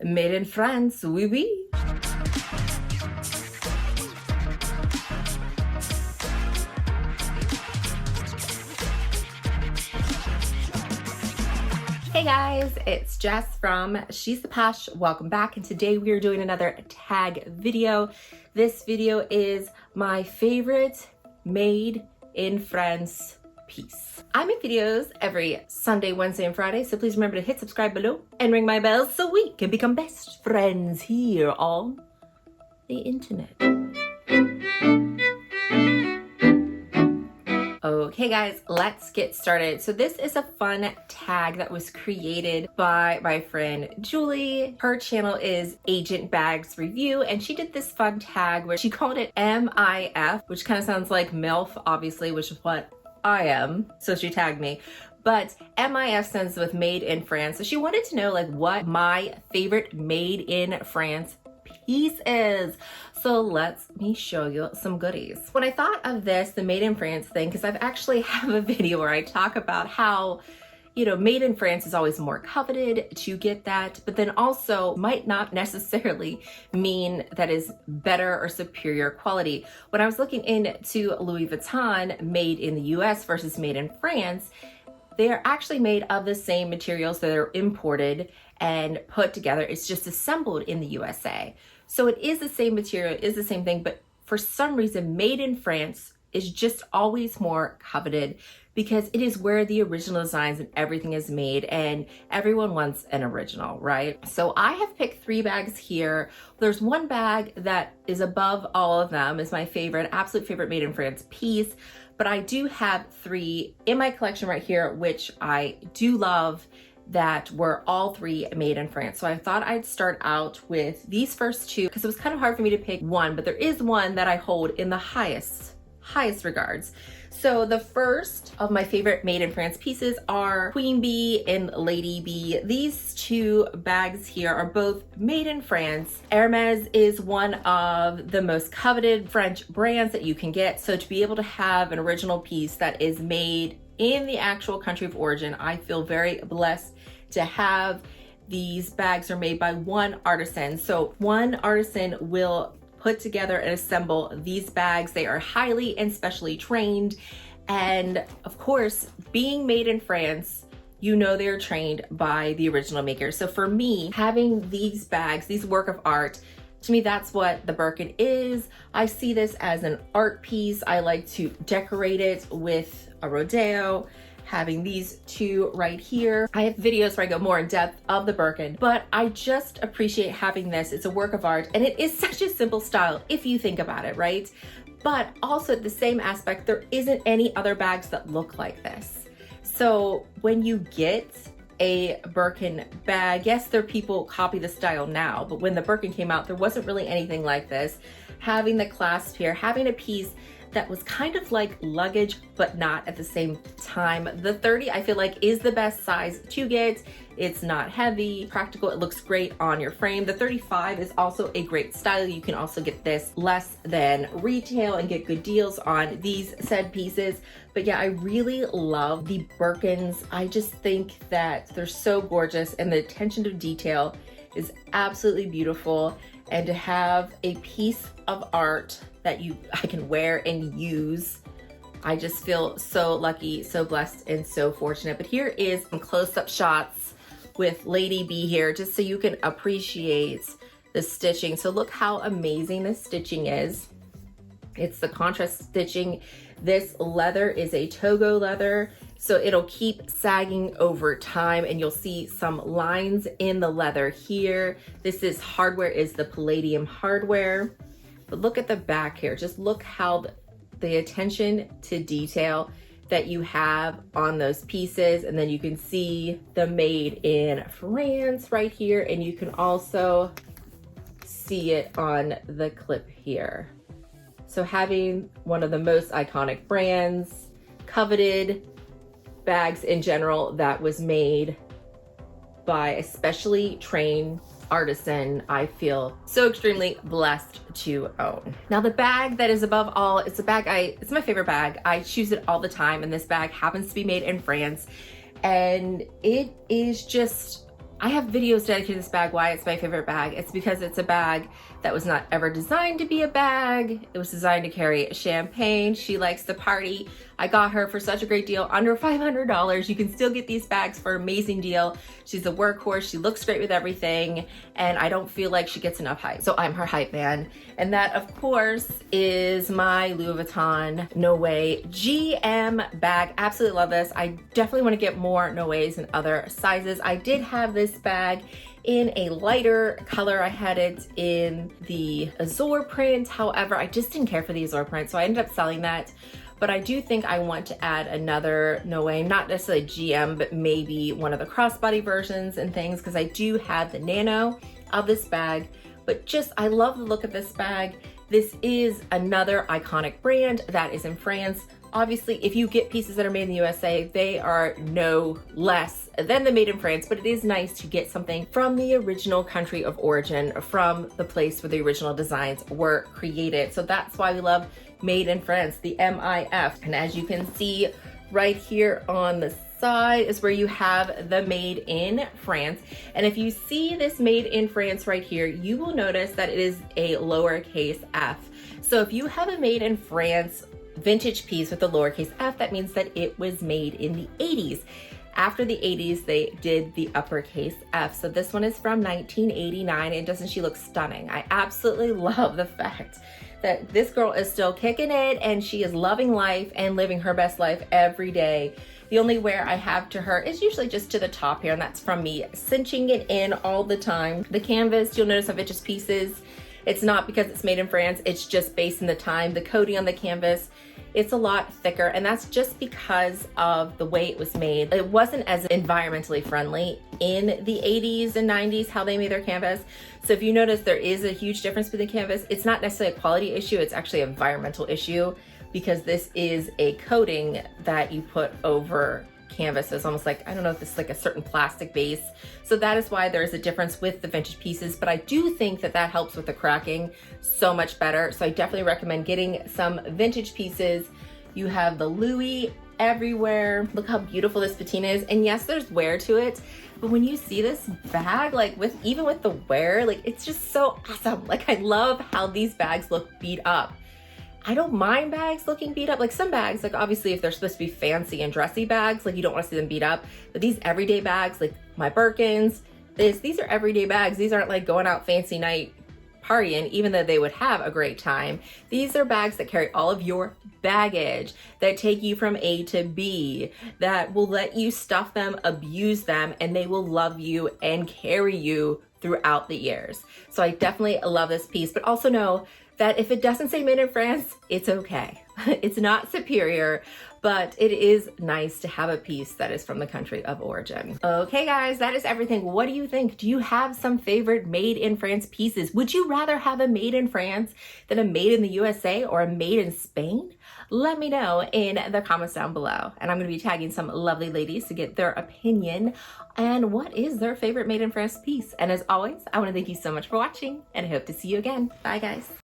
Made in France, oui oui. Hey guys, it's Jess from She's the Posh. Welcome back, and today we are doing another tag video. This video is my favorite made in France piece. I make videos every Sunday, Wednesday, and Friday, so please remember to hit subscribe below and ring my bell so we can become best friends here on the internet. Okay guys, let's get started. So this is a fun tag that was created by my friend Julie. Her channel is Agent Bags Review, and she did this fun tag where she called it MIF, which kind of sounds like MILF, obviously, which is what I am. So she tagged me. But MIF stands with Made in France. So she wanted to know like what my favorite Made in France piece is. So let me show you some goodies. When I thought of this, the Made in France thing, because I've actually have a video where I talk about how, you know, Made in France is always more coveted to get that, but then also might not necessarily mean that is better or superior quality. When I was looking into Louis Vuitton made in the US versus made in France, they are actually made of the same materials that are imported and put together. It's just assembled in the USA. So it is the same material, it is the same thing, but for some reason, made in France is just always more coveted because it is where the original designs and everything is made, and everyone wants an original, right? So I have picked 3 bags here. There's one bag that is above all of them, is my favorite, absolute favorite Made in France piece, but I do have 3 in my collection right here, which I do love, that were all 3 made in France. So I thought I'd start out with these first 2 because it was kind of hard for me to pick one, but there is one that I hold in the highest regards. So the first of my favorite Made in France pieces are Queen Bee and Lady Bee. These 2 bags here are both made in France. Hermes is one of the most coveted French brands that you can get. So to be able to have an original piece that is made in the actual country of origin, I feel very blessed to have. These bags are made by one artisan. So one artisan will put together and assemble these bags. They are highly and specially trained. And of course, being made in France, you know they're trained by the original maker. So for me, having these bags, these work of art, to me, that's what the Birkin is. I see this as an art piece. I like to decorate it with a rodeo, having these 2 right here. I have videos where I go more in depth of the Birkin, but I just appreciate having this. It's a work of art, and it is such a simple style if you think about it, right? But also at the same aspect, there isn't any other bags that look like this. So when you get a Birkin bag, yes, there are people copy the style now, but when the Birkin came out, there wasn't really anything like this. Having the clasp here, having a piece that was kind of like luggage, but not at the same time. The 30, I feel like, is the best size to get. It's not heavy, practical, it looks great on your frame. The 35 is also a great style. You can also get this less than retail and get good deals on these said pieces. But yeah, I really love the Birkins. I just think that they're so gorgeous, and the attention to detail is absolutely beautiful. And to have a piece of art that I can wear and use, I just feel so lucky, so blessed, and so fortunate. But here is some close-up shots with Lady Bee here, just so you can appreciate the stitching. So look how amazing this stitching is. It's the contrast stitching. This leather is a Togo leather, so it'll keep sagging over time, and you'll see some lines in the leather here. This is hardware, is the palladium hardware. But look at the back here. Just look how the attention to detail that you have on those pieces. And then you can see the Made in France right here. And you can also see it on the clip here. So having one of the most iconic brands, coveted bags in general, that was made by a specially trained artisan, I feel so extremely blessed to own. Now the bag that is above all, it's my favorite bag. I choose it all the time, and this bag happens to be made in France, and it is just I have videos dedicated to this bag. Why it's my favorite bag? It's because it's a bag that was not ever designed to be a bag. It was designed to carry champagne. She likes to party. I got her for such a great deal, under $500. You can still get these bags for an amazing deal. She's a workhorse. She looks great with everything, and I don't feel like she gets enough hype. So I'm her hype man. And that, of course, is my Louis Vuitton No Way GM bag. Absolutely love this. I definitely want to get more No Ways in other sizes. I did have this bag in a lighter color. I had it in the azure print. However, I just didn't care for the azure print, so I ended up selling that. But I do think I want to add another No Way, not necessarily GM, but maybe one of the crossbody versions and things, because I do have the nano of this bag. But just, I love the look of this bag. This is another iconic brand that is in France. Obviously, if you get pieces that are made in the USA, they are no less than the made in France, but it is nice to get something from the original country of origin, from the place where the original designs were created. So that's why we love Made in France, the MIF. And as you can see right here on the side is where you have the Made in France. And if you see this Made in France right here, you will notice that it is a lowercase f. So if you have a Made in France vintage piece with a lowercase f, that means that it was made in the 80s. After the 80s, they did the uppercase F. So this one is from 1989, and doesn't she look stunning? I absolutely love the fact that this girl is still kicking it, and she is loving life and living her best life every day. The only wear I have to her is usually just to the top here, and that's from me cinching it in all the time. The canvas, you'll notice of it just pieces. It's not because it's made in France, it's just based in the time. The coating on the canvas, it's a lot thicker, and that's just because of the way it was made. It wasn't as environmentally friendly in the 80s and 90s, how they made their canvas. So if you notice, there is a huge difference between the canvas. It's not necessarily a quality issue, it's actually an environmental issue, because this is a coating that you put over canvas. It's almost like, I don't know if this is like a certain plastic base. So that is why there's a difference with the vintage pieces, but I do think that that helps with the cracking so much better. So I definitely recommend getting some vintage pieces. You have the Louis everywhere. Look how beautiful this patina is. And yes, there's wear to it, but when you see this bag, like even with the wear, like it's just so awesome. Like I love how these bags look beat up. I don't mind bags looking beat up. Like some bags, like obviously if they're supposed to be fancy and dressy bags, like you don't want to see them beat up. But these everyday bags, like my Birkins, these are everyday bags. These aren't like going out fancy night partying, even though they would have a great time. These are bags that carry all of your baggage, that take you from A to B, that will let you stuff them, abuse them, and they will love you and carry you throughout the years. So I definitely love this piece, but also know that if it doesn't say made in France, it's okay. It's not superior, but it is nice to have a piece that is from the country of origin. Okay guys, that is everything. What do you think? Do you have some favorite made in France pieces? Would you rather have a made in France than a made in the USA or a made in Spain? Let me know in the comments down below. And I'm gonna be tagging some lovely ladies to get their opinion and what is their favorite made in France piece. And as always, I wanna thank you so much for watching, and I hope to see you again. Bye guys.